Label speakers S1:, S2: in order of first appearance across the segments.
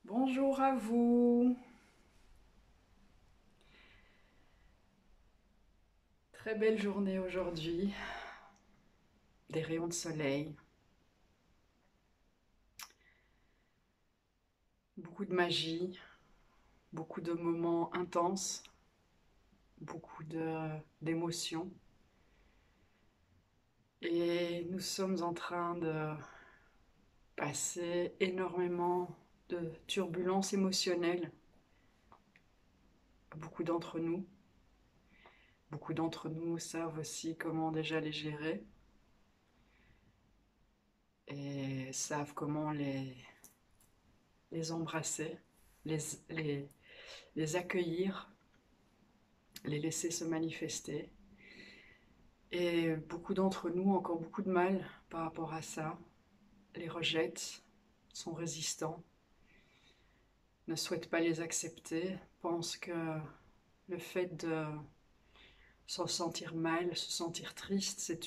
S1: Bonjour à vous. Très belle journée aujourd'hui. Des rayons de soleil. Beaucoup de magie. Beaucoup de moments intenses. Beaucoup d'émotions. Et nous sommes en train de passer énormément de turbulences émotionnelles. Beaucoup d'entre nous. Beaucoup d'entre nous savent aussi comment déjà les gérer. Et savent comment les embrasser, les, les, les accueillir, les laisser se manifester. Et beaucoup d'entre nous ont encore beaucoup de mal par rapport à ça, les rejettent, sont résistants, ne souhaitent pas les accepter, pensent que le fait de se sentir mal, se sentir triste, c'est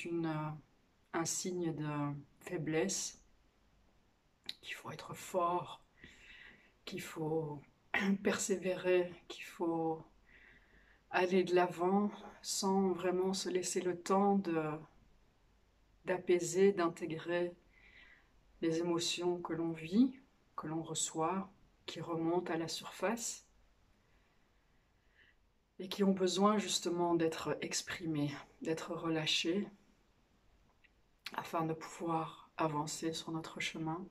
S1: un signe de faiblesse, qu'il faut être fort, qu'il faut persévérer, qu'il faut aller de l'avant sans vraiment se laisser le temps d'apaiser, d'intégrer les émotions que l'on vit, que l'on reçoit, qui remontent à la surface et qui ont besoin justement d'être exprimées, d'être relâchées afin de pouvoir avancer sur notre chemin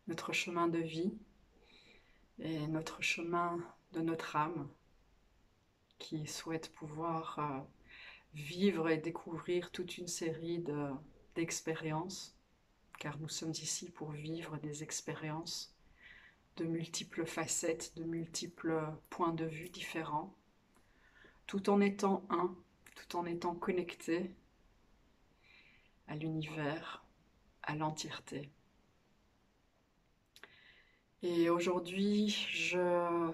S1: de vie et notre chemin de notre âme qui souhaite pouvoir vivre et découvrir toute une série d'expériences, car nous sommes ici pour vivre des expériences de multiples facettes, de multiples points de vue différents, tout en étant un, tout en étant connecté à l'univers, à l'entièreté. Et aujourd'hui, je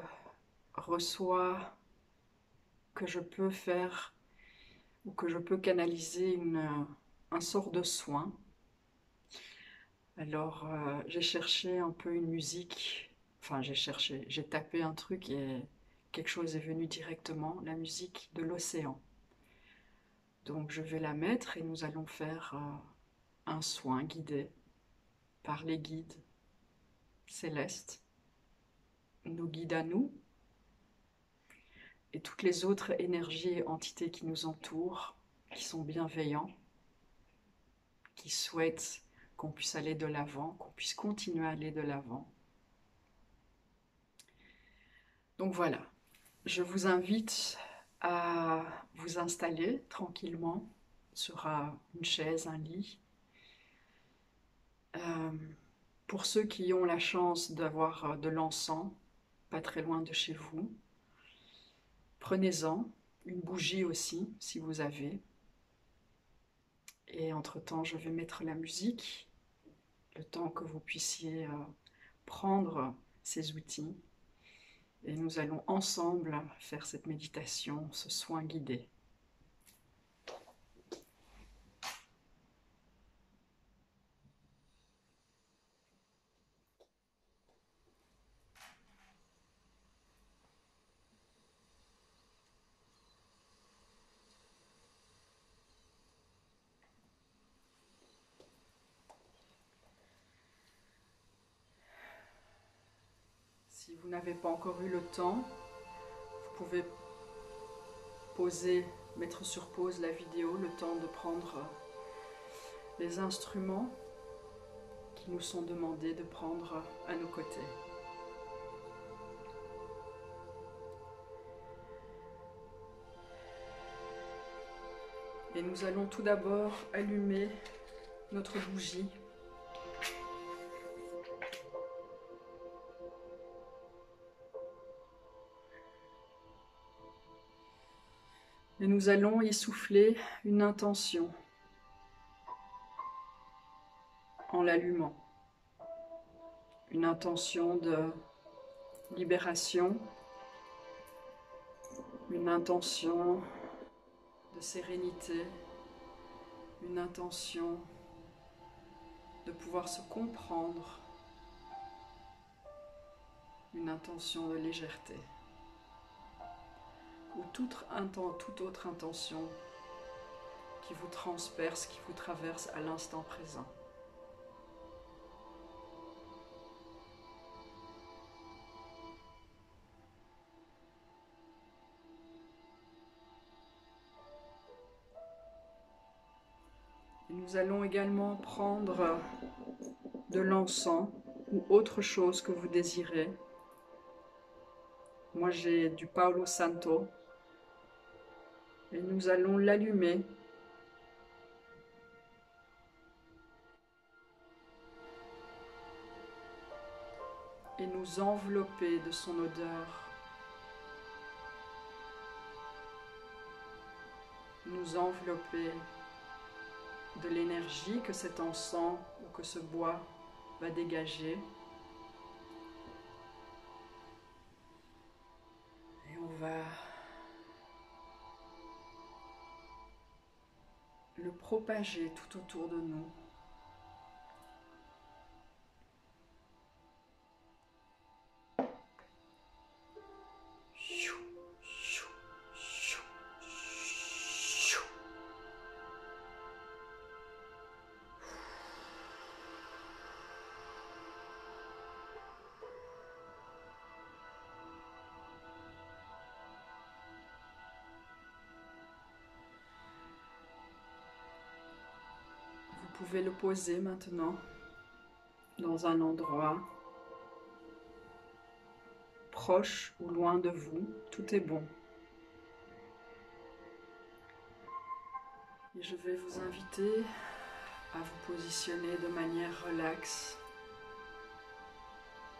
S1: reçois que je peux faire ou que je peux canaliser un sort de soin. Alors, j'ai cherché un peu une musique, enfin j'ai tapé un truc et quelque chose est venu directement, la musique de l'océan. Donc je vais la mettre et nous allons faire un soin guidé par les guides célestes, nos guides à nous et toutes les autres énergies et entités qui nous entourent, qui sont bienveillants, qui souhaitent qu'on puisse aller de l'avant, qu'on puisse continuer à aller de l'avant. Donc voilà, je vous invite à vous installer tranquillement sur une chaise, un lit. Pour ceux qui ont la chance d'avoir de l'encens, pas très loin de chez vous, prenez-en, une bougie aussi, si vous avez. Et entre-temps, je vais mettre la musique, le temps que vous puissiez prendre ces outils. Et nous allons ensemble faire cette méditation, ce soin guidé. Si vous n'avez pas encore eu le temps, vous pouvez mettre sur pause la vidéo, le temps de prendre les instruments qui nous sont demandés de prendre à nos côtés. Et nous allons tout d'abord allumer notre bougie. Et nous allons y souffler une intention en l'allumant. Une intention de libération, une intention de sérénité, une intention de pouvoir se comprendre, une intention de légèreté ou toute autre intention qui vous transperce, qui vous traverse à l'instant présent. Et nous allons également prendre de l'encens ou autre chose que vous désirez. Moi j'ai du Palo Santo et nous allons l'allumer et nous envelopper de son odeur, nous envelopper de l'énergie que cet encens ou que ce bois va dégager. Et on va le propager tout autour de nous. Vous pouvez le poser maintenant dans un endroit proche ou loin de vous, tout est bon. Et je vais vous inviter à vous positionner de manière relaxe,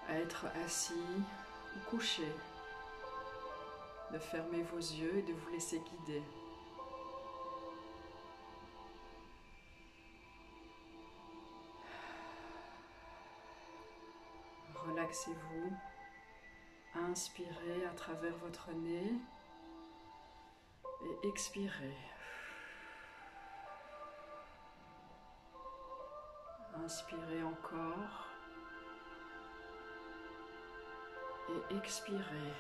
S1: à être assis ou couché, de fermer vos yeux et de vous laisser guider. Relaxez-vous, inspirez à travers votre nez et expirez. Inspirez encore et expirez.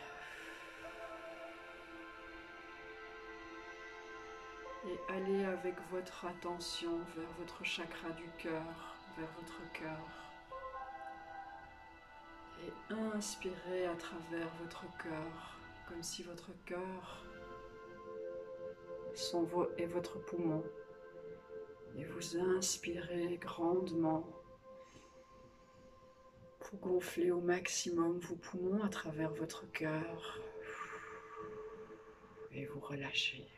S1: Et allez avec votre attention vers votre chakra du cœur, vers votre cœur. Et inspirez à travers votre cœur, comme si votre cœur est votre poumon. Et vous inspirez grandement pour gonfler au maximum vos poumons à travers votre cœur. Et vous relâchez.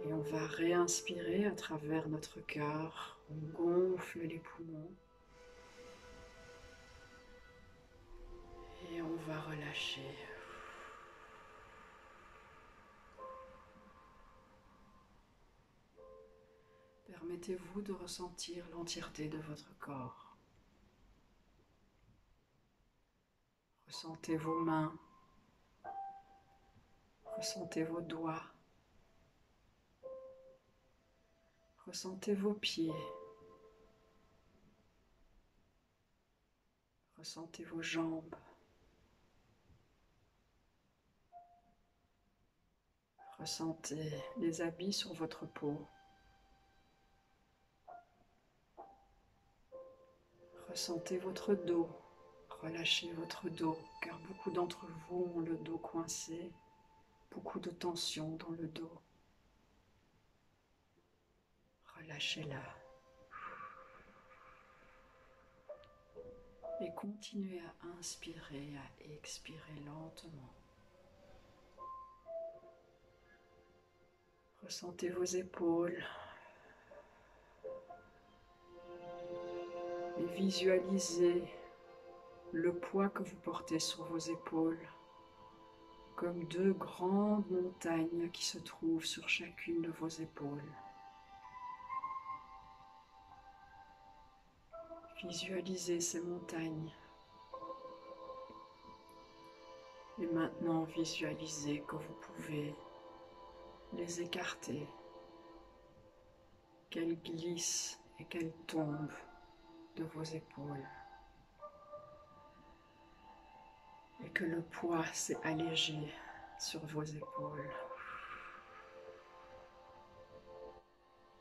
S1: Et on va réinspirer à travers notre cœur. On gonfle les poumons. Et on va relâcher. Permettez-vous de ressentir l'entièreté de votre corps. Ressentez vos mains. Ressentez vos doigts. Ressentez vos pieds. Ressentez vos jambes. Ressentez les habits sur votre peau. Ressentez votre dos. Relâchez votre dos, car beaucoup d'entre vous ont le dos coincé, beaucoup de tension dans le dos. Relâchez-la. Et continuez à inspirer, à expirer lentement. Ressentez vos épaules. Et visualisez le poids que vous portez sur vos épaules comme deux grandes montagnes qui se trouvent sur chacune de vos épaules. Visualisez ces montagnes. Et maintenant, visualisez que vous pouvez les écarter, qu'elles glissent et qu'elles tombent de vos épaules. et que le poids s'est allégé sur vos épaules.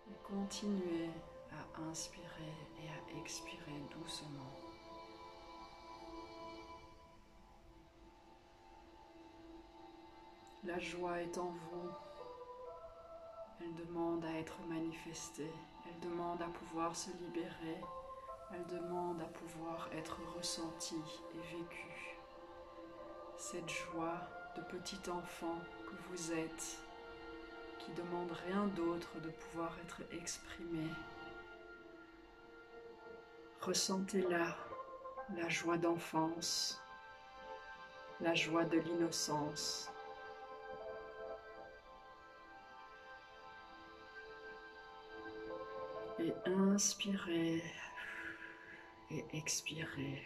S1: Et continuez à inspirer et à expirer doucement. La joie est en vous. Elle demande à être manifestée. Elle demande à pouvoir se libérer. Elle demande à pouvoir être ressentie et vécue. Cette joie de petit enfant que vous êtes, qui demande rien d'autre de pouvoir être exprimée. Ressentez-la, la joie d'enfance, la joie de l'innocence. Et inspirez et expirez.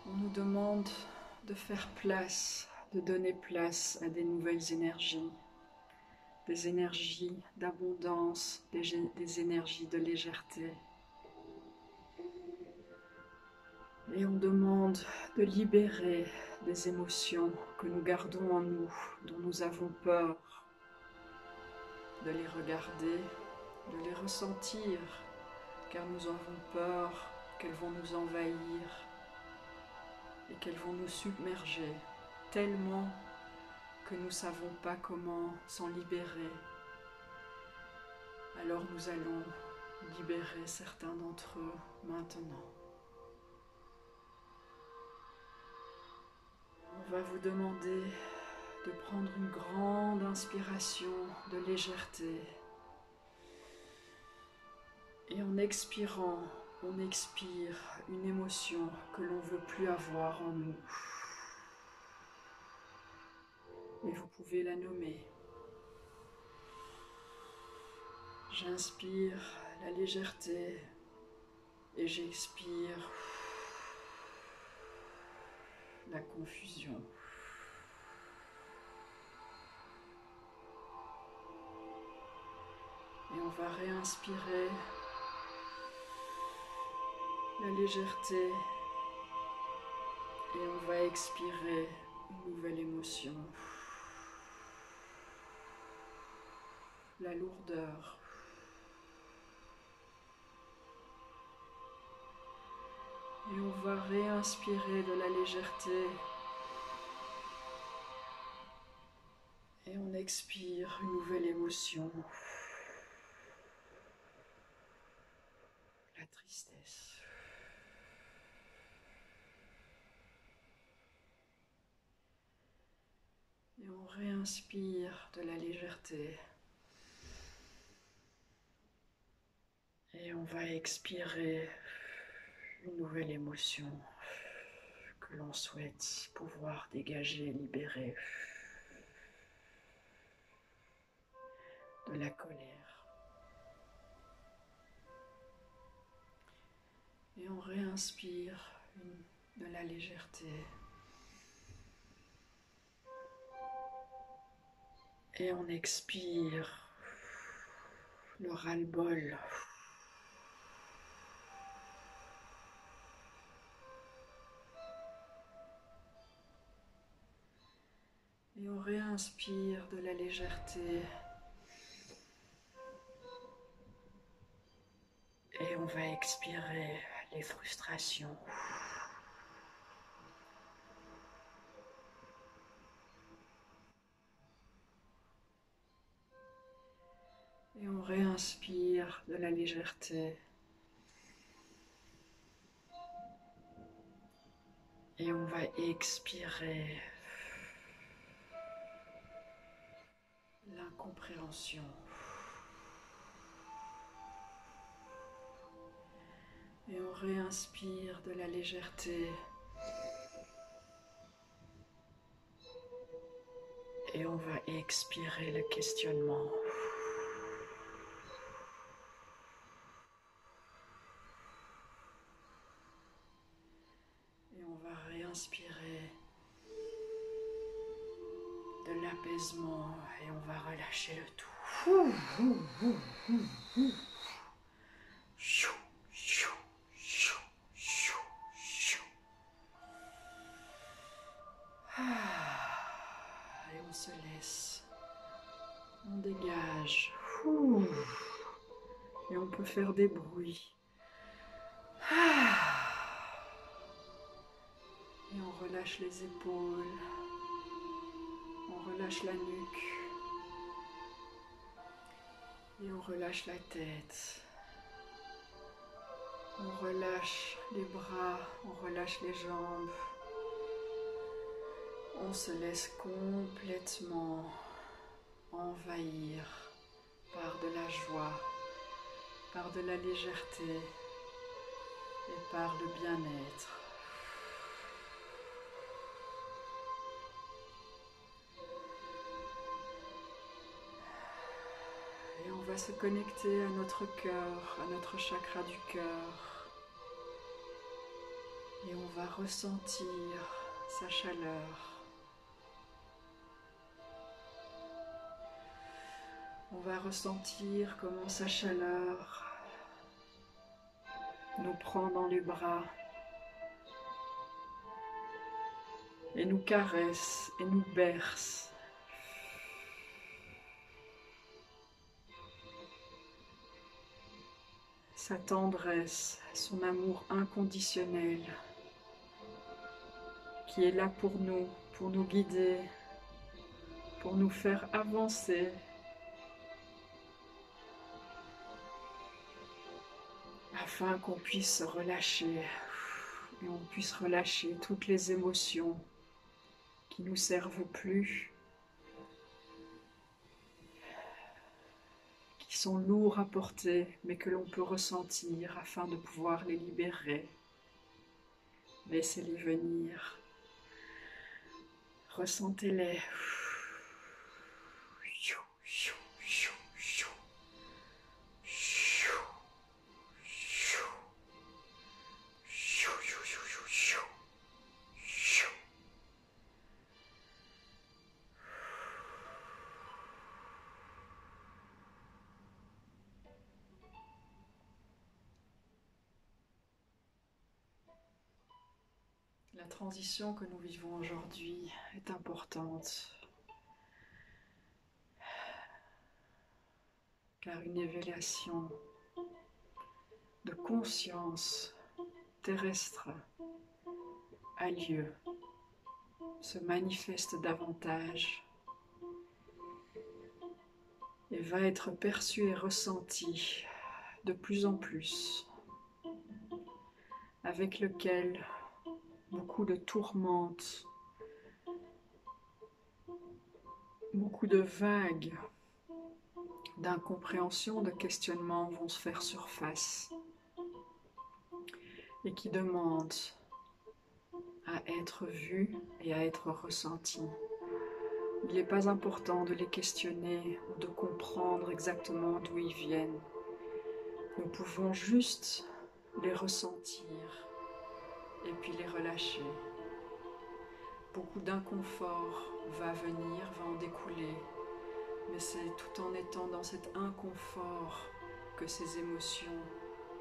S1: On nous demande de faire place, de donner place à des nouvelles énergies, des énergies d'abondance, des énergies de légèreté. Et on demande de libérer des émotions que nous gardons en nous, dont nous avons peur, de les regarder, de les ressentir, car nous avons peur qu'elles vont nous envahir et qu'elles vont nous submerger tellement que nous ne savons pas comment s'en libérer. Alors nous allons libérer certains d'entre eux maintenant. On va vous demander de prendre une grande inspiration de légèreté. Et en expirant, on expire une émotion que l'on ne veut plus avoir en nous. Et vous pouvez la nommer. J'inspire la légèreté et j'expire la confusion. Et on va réinspirer la légèreté et on va expirer une nouvelle émotion. La lourdeur. Et on va réinspirer de la légèreté. Et on expire une nouvelle émotion. La tristesse. Et on réinspire de la légèreté. Et on va expirer une nouvelle émotion que l'on souhaite pouvoir dégager, libérer. De la colère. Et on réinspire de la légèreté. Et on expire le ras-le-bol. Et on réinspire de la légèreté. Et on va expirer les frustrations. Et on réinspire de la légèreté. Et on va expirer l'incompréhension. Et on réinspire de la légèreté. Et on va expirer le questionnement. Et on va réinspirer de l'apaisement et on va relâcher le tout. On dégage. Ouh. Et on peut faire des bruits. Et on relâche les épaules. On relâche la nuque. Et on relâche la tête. On relâche les bras, on relâche les jambes. On se laisse complètement envahir par de la joie, par de la légèreté et par le bien-être. Et on va se connecter à notre cœur, à notre chakra du cœur. Et on va ressentir sa chaleur. On va ressentir comment sa chaleur nous prend dans les bras et nous caresse et nous berce. Sa tendresse, son amour inconditionnel qui est là pour nous guider, pour nous faire avancer. Afin qu'on puisse se relâcher et on puisse relâcher toutes les émotions qui ne nous servent plus, qui sont lourds à porter, mais que l'on peut ressentir afin de pouvoir les libérer. Laissez-les venir. Ressentez-les. La transition que nous vivons aujourd'hui est importante, car une élévation de conscience terrestre a lieu, se manifeste davantage et va être perçue et ressentie de plus en plus, avec lequel beaucoup de tourmentes, beaucoup de vagues, d'incompréhension, de questionnements vont se faire surface et qui demandent à être vus et à être ressentis. Il n'est pas important de les questionner ou de comprendre exactement d'où ils viennent. Nous pouvons juste les ressentir et puis les relâcher. Beaucoup d'inconfort va venir, va en découler, mais c'est tout en étant dans cet inconfort que ces émotions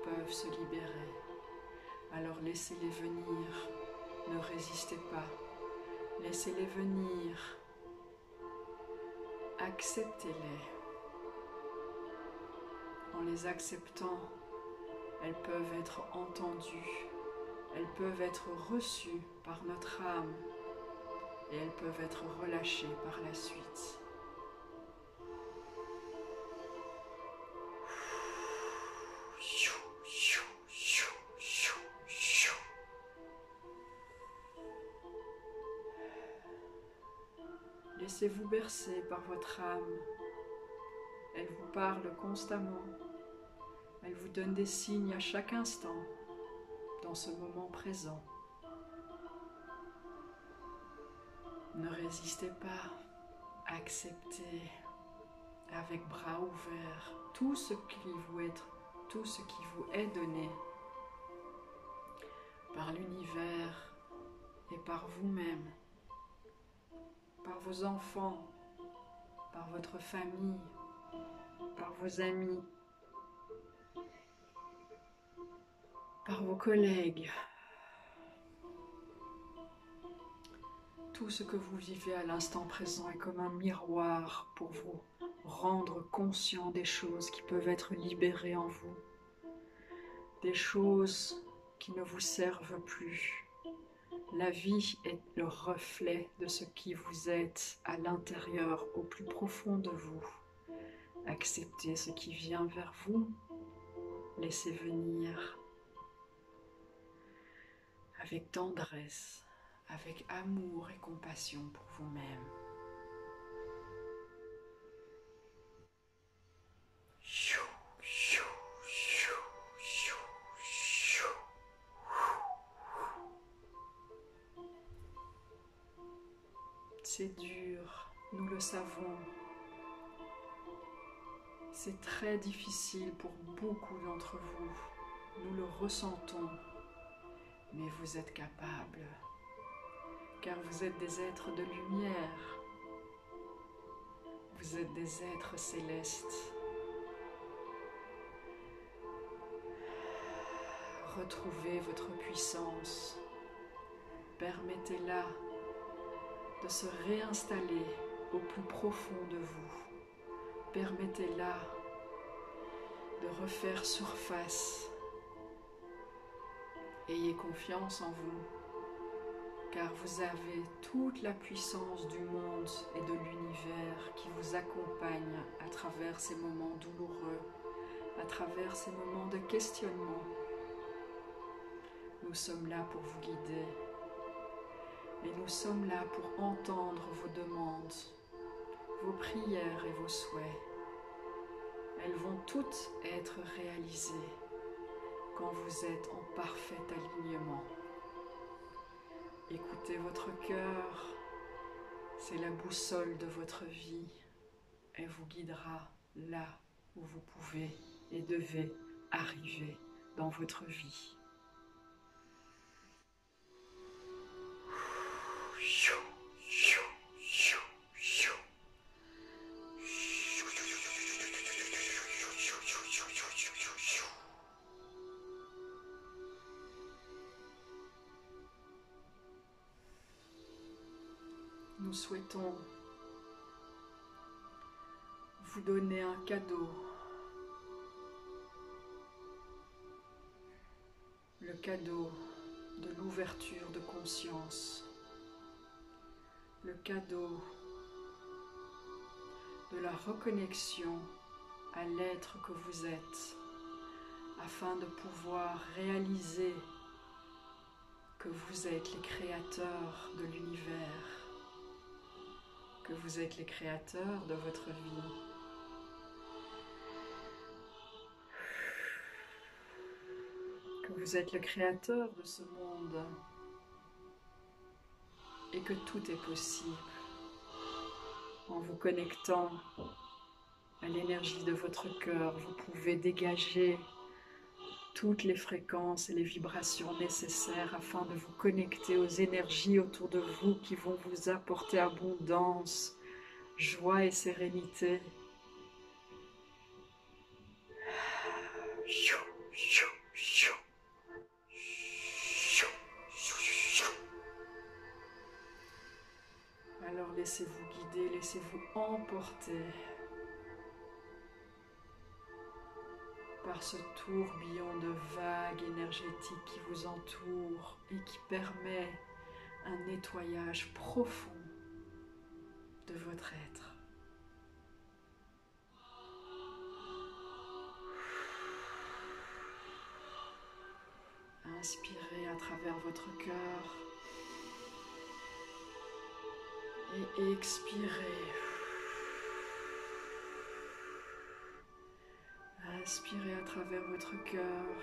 S1: peuvent se libérer. Alors laissez-les venir, ne résistez pas, laissez-les venir, acceptez-les. En les acceptant, elles peuvent être entendues, elles peuvent être reçues par notre âme et elles peuvent être relâchées par la suite. Laissez-vous bercer par votre âme. Elle vous parle constamment. Elle vous donne des signes à chaque instant, dans ce moment présent. Ne résistez pas, acceptez avec bras ouverts tout ce qui vous est donné par l'univers et par vous-même, par vos enfants, par votre famille, par vos amis, par vos collègues. Tout ce que vous vivez à l'instant présent est comme un miroir pour vous, rendre conscient des choses qui peuvent être libérées en vous, des choses qui ne vous servent plus. La vie est le reflet de ce qui vous êtes à l'intérieur, au plus profond de vous. Acceptez ce qui vient vers vous, laissez venir avec tendresse, avec amour et compassion pour vous-même. C'est dur, nous le savons. C'est très difficile pour beaucoup d'entre vous. Nous le ressentons. Mais vous êtes capables, car vous êtes des êtres de lumière. Vous êtes des êtres célestes. Retrouvez votre puissance. Permettez-la de se réinstaller au plus profond de vous. Permettez-la de refaire surface. Ayez confiance en vous, car vous avez toute la puissance du monde et de l'univers qui vous accompagne à travers ces moments douloureux, à travers ces moments de questionnement. Nous sommes là pour vous guider et nous sommes là pour entendre vos demandes, vos prières et vos souhaits. Elles vont toutes être réalisées quand vous êtes en parfait alignement. Écoutez votre cœur, c'est la boussole de votre vie. Elle vous guidera là où vous pouvez et devez arriver dans votre vie. Nous souhaitons vous donner un cadeau, le cadeau de l'ouverture de conscience, le cadeau de la reconnexion à l'être que vous êtes, afin de pouvoir réaliser que vous êtes les créateurs de l'univers, que vous êtes les créateurs de votre vie. Que vous êtes le créateur de ce monde et que tout est possible en vous connectant à l'énergie de votre cœur. Vous pouvez dégager toutes les fréquences et les vibrations nécessaires afin de vous connecter aux énergies autour de vous qui vont vous apporter abondance, joie et sérénité. Alors laissez-vous guider, laissez-vous emporter par ce tourbillon de vagues énergétiques qui vous entoure et qui permet un nettoyage profond de votre être. Inspirez à travers votre cœur et expirez. Inspirez à travers votre cœur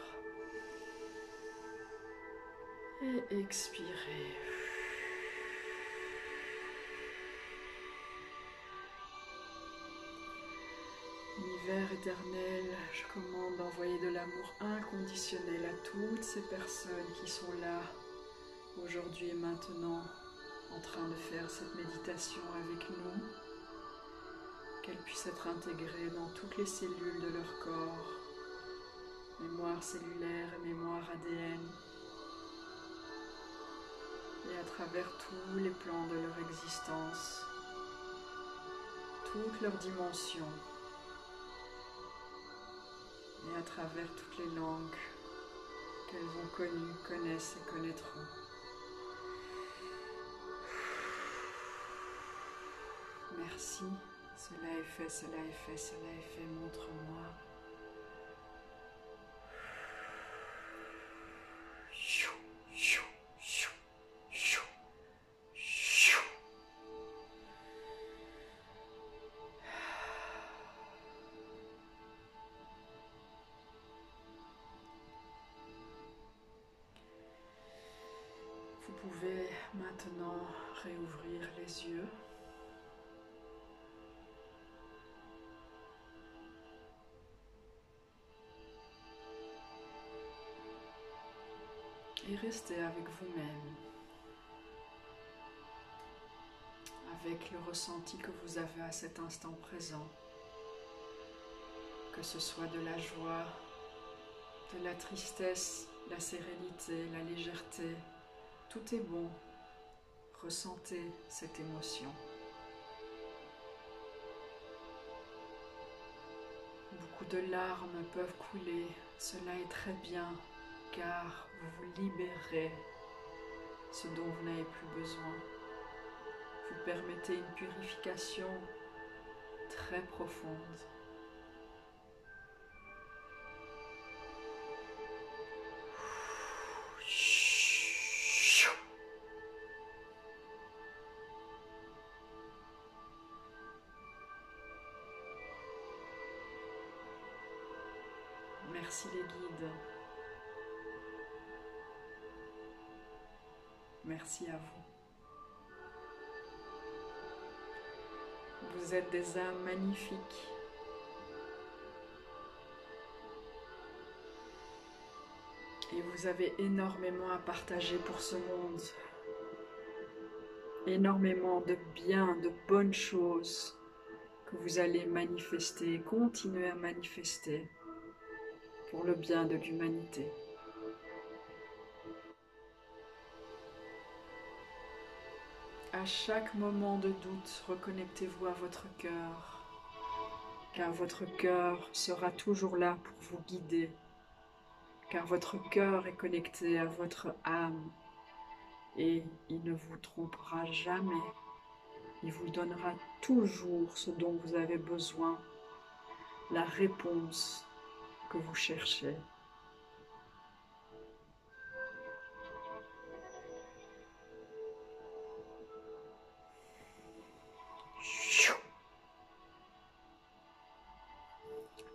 S1: et expirez. Univers éternel, je commande d'envoyer de l'amour inconditionnel à toutes ces personnes qui sont là aujourd'hui et maintenant en train de faire cette méditation avec nous, qu'elle puisse être intégrée dans toutes les cellules de leur corps, mémoire cellulaire et mémoire ADN, et à travers tous les plans de leur existence, toutes leurs dimensions et à travers toutes les langues qu'elles ont connues, connaissent et connaîtront. Merci, cela est fait, cela est fait, cela est fait, montre-moi. Vous pouvez maintenant réouvrir les yeux. Et restez avec vous-même, avec le ressenti que vous avez à cet instant présent, que ce soit de la joie, de la tristesse, la sérénité, la légèreté, tout est bon. Ressentez cette émotion. Beaucoup de larmes peuvent couler, cela est très bien, car vous vous libérez ce dont vous n'avez plus besoin. Vous permettez une purification très profonde. Merci les guides. Merci à vous. Vous êtes des âmes magnifiques. Et vous avez énormément à partager pour ce monde. Énormément de bien, de bonnes choses que vous allez manifester, continuer à manifester pour le bien de l'humanité. À chaque moment de doute, reconnectez-vous à votre cœur, car votre cœur sera toujours là pour vous guider, car votre cœur est connecté à votre âme et il ne vous trompera jamais. Il vous donnera toujours ce dont vous avez besoin, la réponse que vous cherchez.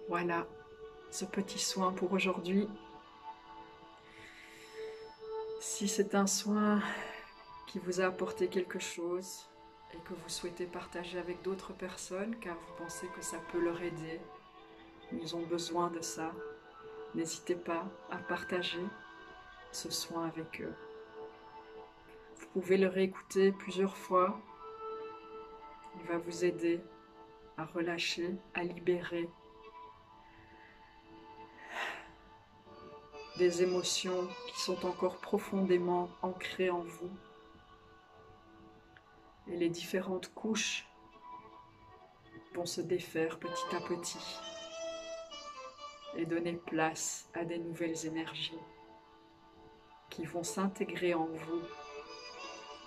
S1: Voilà, ce petit soin pour aujourd'hui. Si c'est un soin qui vous a apporté quelque chose et que vous souhaitez partager avec d'autres personnes, car vous pensez que ça peut leur aider, ils ont besoin de ça, n'hésitez pas à partager ce soin avec eux. Vous pouvez le réécouter plusieurs fois. Il va vous aider à relâcher, à libérer des émotions qui sont encore profondément ancrées en vous. Et les différentes couches vont se défaire petit à petit et donner place à des nouvelles énergies qui vont s'intégrer en vous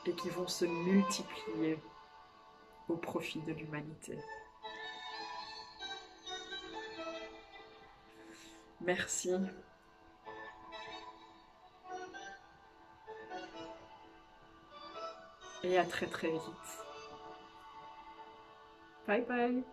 S1: et qui vont se multiplier au profit de l'humanité. Merci. Et à très très vite. Bye bye.